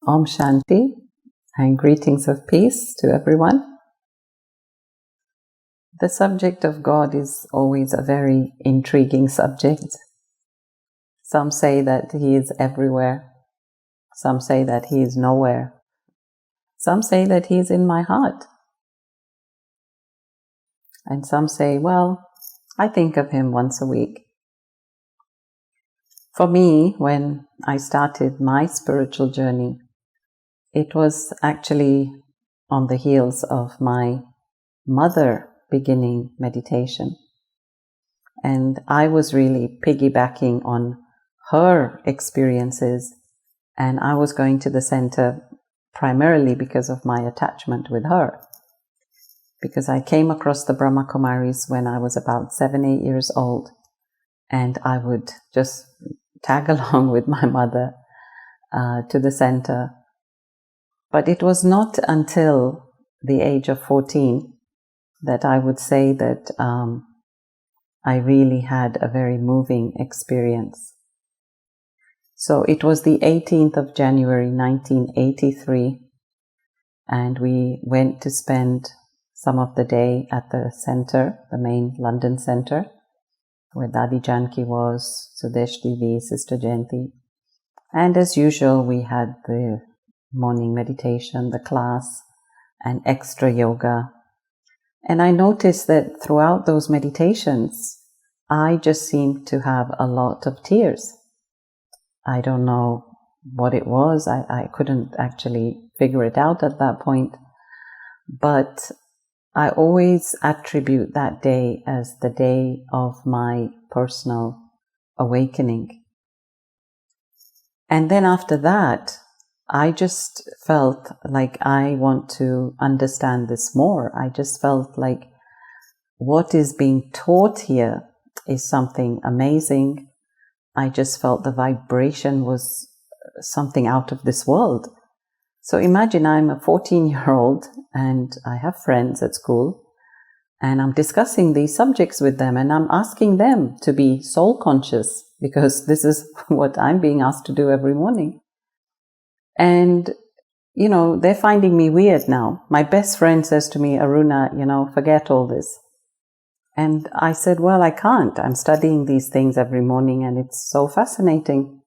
Om Shanti and greetings of peace to everyone. The subject of God is always a very intriguing subject. Some say that He is everywhere. Some say that He is nowhere. Some say that He is in my heart. And some say, well, I think of Him once a week. For me, when I started my spiritual journey, it was actually on the heels of my mother beginning meditation. And I was really piggybacking on her experiences, and I was going to the center primarily because of my attachment with her. Because I came across the Brahma Kumaris when I was about 7-8 years old, and I would just tag along with my mother to the center. But it was not until the age of 14 that I would say that I really had a very moving experience. So it was the 18th of January 1983, and we went to spend some of the day at the center, the main London center, where Dadi Janki was, Sudesh Devi, Sister Jayanti. And as usual, we had the morning meditation, the class, and extra yoga. And I noticed that throughout those meditations, I just seemed to have a lot of tears. I don't know what it was. I couldn't actually figure it out at that point. But I always attribute that day as the day of my personal awakening. And then after that, I just felt like I want to understand this more. I just felt like what is being taught here is something amazing. I just felt the vibration was something out of this world. So imagine I'm a 14-year-old and I have friends at school and I'm discussing these subjects with them and I'm asking them to be soul conscious because this is what I'm being asked to do every morning. And, you know, they're finding me weird now. My best friend says to me, Aruna, forget all this. And I said, well, I can't. I'm studying these things every morning and it's so fascinating.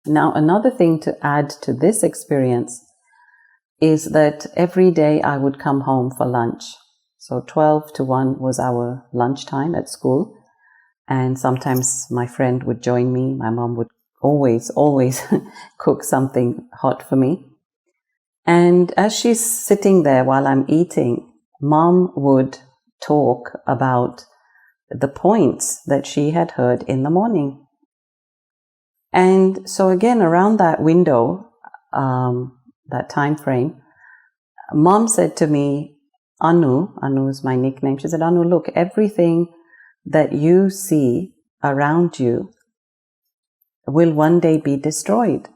Now, another thing to add to this experience is that every day I would come home for lunch. So 12 to 1 was our lunchtime at school. And sometimes my friend would join me. My mom would always cook something hot for me. And as she's sitting there while I'm eating, Mom would talk about the points that she had heard in the morning. And so again, around that window, that time frame, Mom said to me, Anu is my nickname, she said, Anu, look, everything that you see around you will one day be destroyed.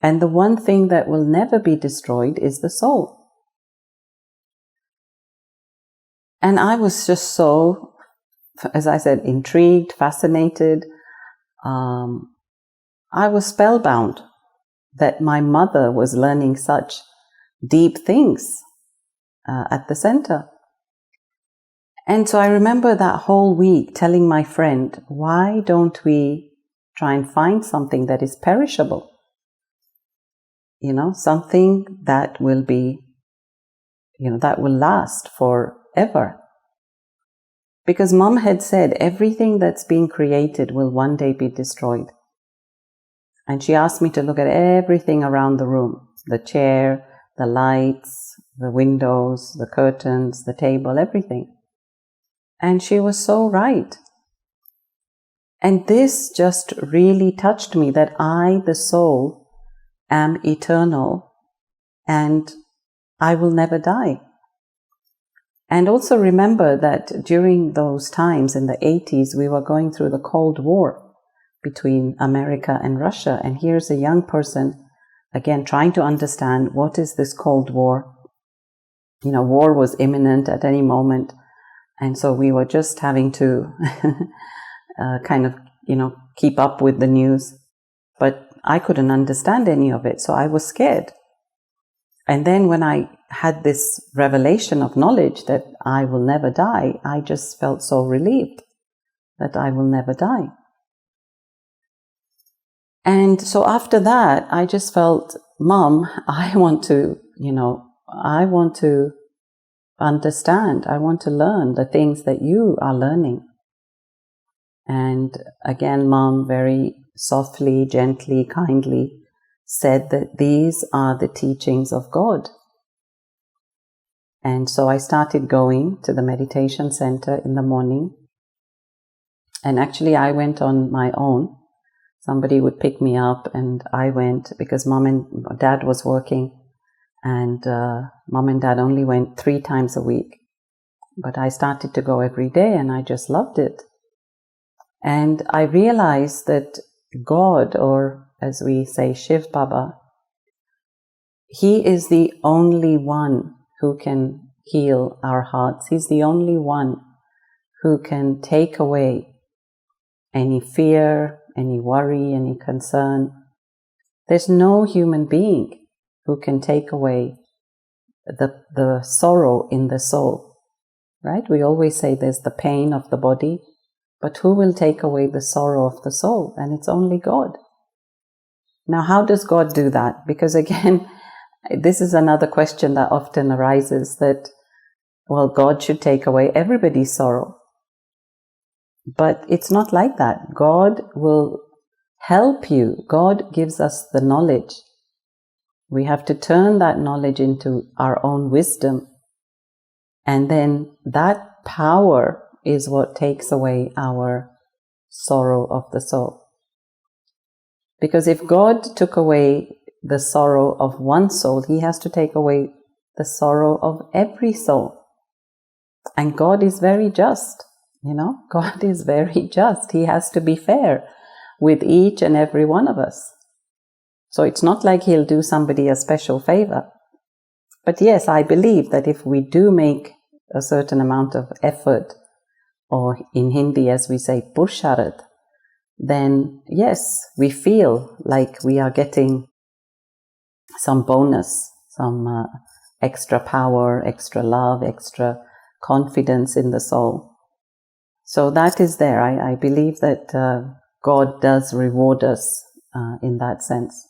And the one thing that will never be destroyed is the soul. And I was just so, as I said, intrigued, fascinated. I was spellbound that my mother was learning such deep things at the center. And so I remember that whole week telling my friend, why don't we try and find something that is perishable? Something that will be, that will last forever. Because Mom had said everything that's being created will one day be destroyed. And she asked me to look at everything around the room, the chair, the lights, the windows, the curtains, the table, everything. And she was so right. And this just really touched me that I, the soul, am eternal and I will never die. And also remember that during those times in the 80s, we were going through the Cold War between America and Russia. And here's a young person, again, trying to understand what is this Cold War. War was imminent at any moment. And so we were just having to kind of, keep up with the news. But I couldn't understand any of it, so I was scared. And then when I had this revelation of knowledge that I will never die, I just felt so relieved that I will never die. And so after that, I just felt, Mom, I want to understand, I want to learn the things that you are learning. And again, Mom very softly, gently, kindly said that these are the teachings of God. And so I started going to the meditation center in the morning. And actually I went on my own. Somebody would pick me up and I went because Mom and Dad was working, and Mom and Dad only went 3 times a week. But I started to go every day and I just loved it. And I realized that God, or as we say, Shiv Baba, He is the only one who can heal our hearts. He's the only one who can take away any fear, any worry, any concern. There's no human being who can take away the sorrow in the soul, right? We always say there's the pain of the body, but who will take away the sorrow of the soul? And it's only God. Now, how does God do that? Because again, this is another question that often arises, that, well, God should take away everybody's sorrow. But it's not like that. God will help you. God gives us the knowledge. We have to turn that knowledge into our own wisdom. And then that power is what takes away our sorrow of the soul. Because if God took away the sorrow of one soul, He has to take away the sorrow of every soul. And God is very just, God is very just. He has to be fair with each and every one of us. So it's not like He'll do somebody a special favor. But yes, I believe that if we do make a certain amount of effort, or in Hindi as we say, purusharat, then yes, we feel like we are getting some bonus, some extra power, extra love, extra confidence in the soul. So that is there. I believe that God does reward us in that sense.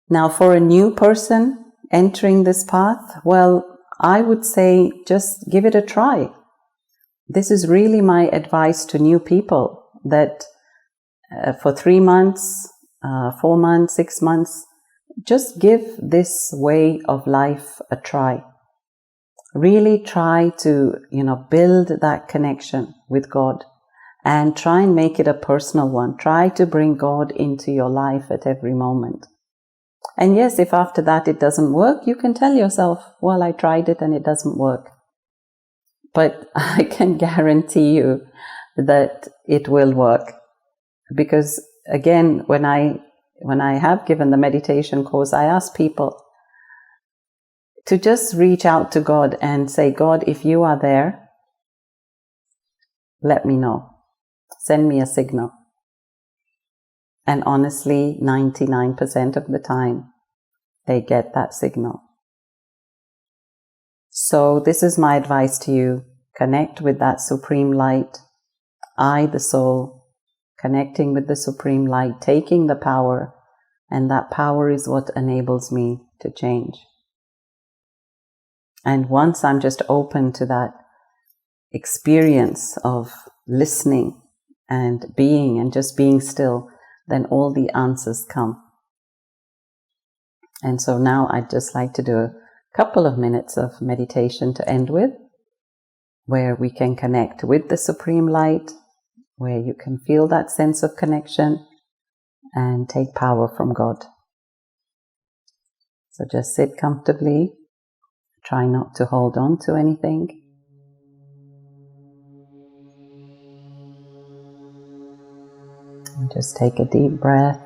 Now, for a new person entering this path, well, I would say just give it a try. This is really my advice to new people, that for 3 months, 4 months, 6 months, just give this way of life a try. Really try to, build that connection with God and try and make it a personal one. Try to bring God into your life at every moment. And yes, if after that it doesn't work, you can tell yourself, well, I tried it and it doesn't work. But I can guarantee you that it will work. Because again, when I have given the meditation course, I ask people to just reach out to God and say, God, if you are there, let me know. Send me a signal. And honestly, 99% of the time, they get that signal. So this is my advice to you. Connect with that Supreme Light. I, the soul, connecting with the Supreme Light, taking the power, and that power is what enables me to change. And once I'm just open to that experience of listening and being and just being still, then all the answers come. And so now I'd just like to do a couple of minutes of meditation to end with, where we can connect with the Supreme Light, where you can feel that sense of connection and take power from God. So just sit comfortably. Try not to hold on to anything. And just take a deep breath.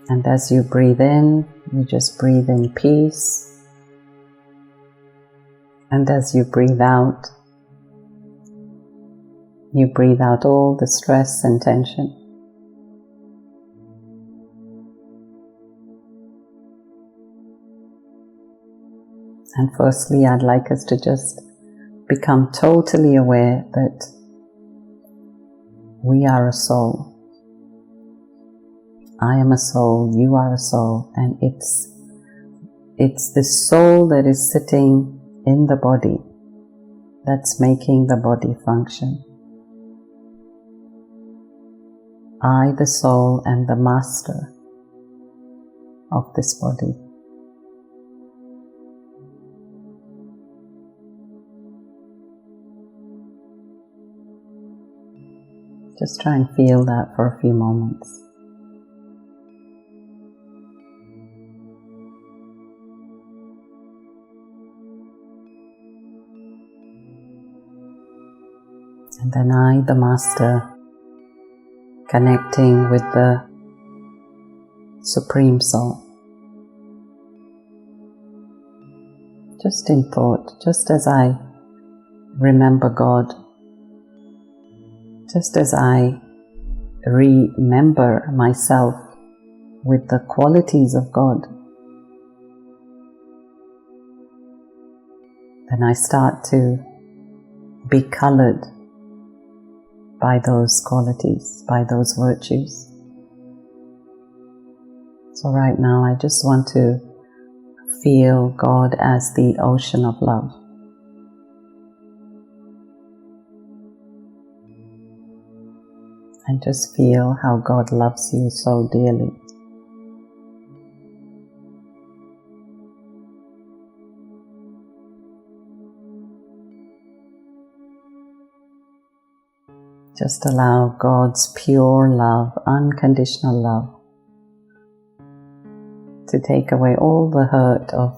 And as you breathe in, you just breathe in peace. And as you breathe out, you breathe out all the stress and tension. And firstly, I'd like us to just become totally aware that we are a soul. I am a soul, you are a soul, and it's the soul that is sitting in the body that's making the body function. I, the soul, am the master of this body. Just try and feel that for a few moments. And then I, the master, connecting with the Supreme Soul. Just in thought, just as I remember God, just as I remember myself with the qualities of God, then I start to be colored by those qualities, by those virtues. So right now I just want to feel God as the ocean of love. And just feel how God loves you so dearly. Just allow God's pure love, unconditional love, to take away all the hurt of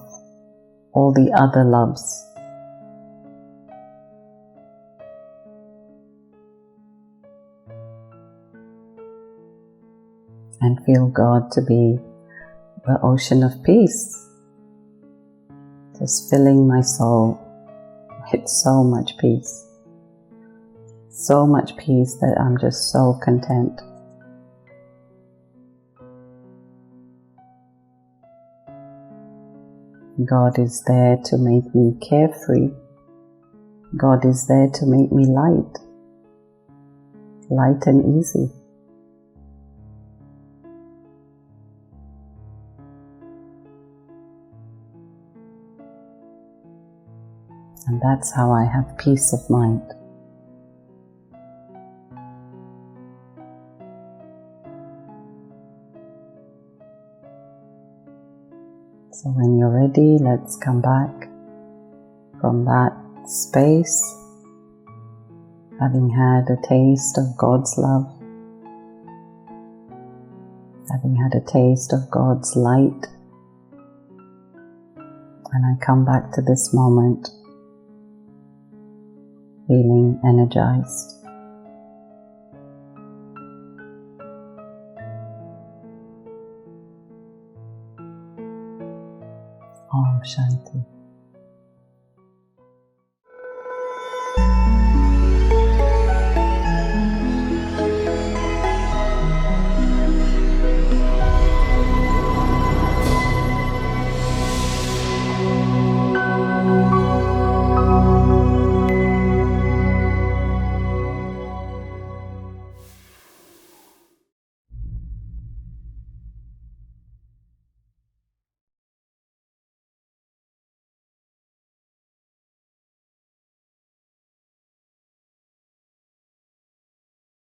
all the other loves. And feel God to be the ocean of peace, just filling my soul with so much peace. So much peace that I'm just so content. God is there to make me carefree. God is there to make me light and easy. And that's how I have peace of mind. So when you're ready, let's come back from that space, having had a taste of God's love, having had a taste of God's light, and I come back to this moment feeling energized. Om Shanti.